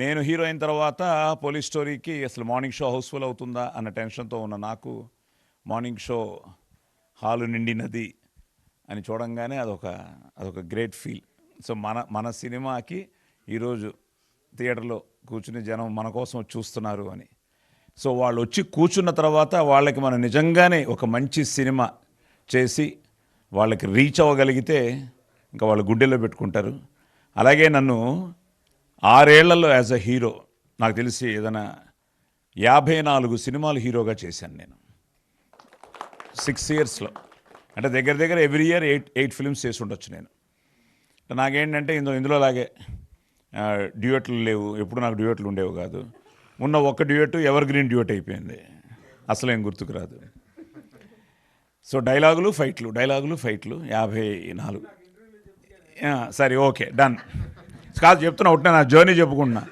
నేను హీరో అయిన తర్వాత పోలీస్ స్టోరీకి అసలు మార్నింగ్ షో హౌస్ఫుల్ అవుతుందా అన్న టెన్షన్తో ఉన్న నాకు మార్నింగ్ షో హాలు నిండినది అని చూడంగానే అదొక గ్రేట్ ఫీల్. సో మన సినిమాకి ఈరోజు థియేటర్లో కూర్చుని జనం మన కోసం చూస్తున్నారు అని. సో వాళ్ళు వచ్చి కూర్చున్న తర్వాత వాళ్ళకి మనం నిజంగానే ఒక మంచి సినిమా చేసి వాళ్ళకి రీచ్ అవ్వగలిగితే ఇంకా వాళ్ళు గుండెల్లో పెట్టుకుంటారు. అలాగే నన్ను 6 ఏళ్లలో యాజ్ అ హీరో నాకు తెలిసి ఏదైనా 54 సినిమాలు హీరోగా చేశాను నేను 6 ఇయర్స్లో. అంటే దగ్గర ఎవ్రీ ఇయర్ 8 ఫిల్మ్స్ చేసి ఉండొచ్చు నేను. నాకేంటంటే ఇందులో లాగే డ్యూయట్లు లేవు, ఎప్పుడు నాకు డ్యూయట్లు ఉండేవి కాదు. ఉన్న ఒక్క డ్యూయట్ ఎవర్ గ్రీన్ డ్యూయట్ అయిపోయింది, అసలు ఏం గుర్తుకు రాదు. సో డైలాగులు ఫైట్లు 54. సరే ఓకే డన్. కాదు చెప్తున్నా ఒకటే నా జర్నీ చెప్పుకుంటున్నా.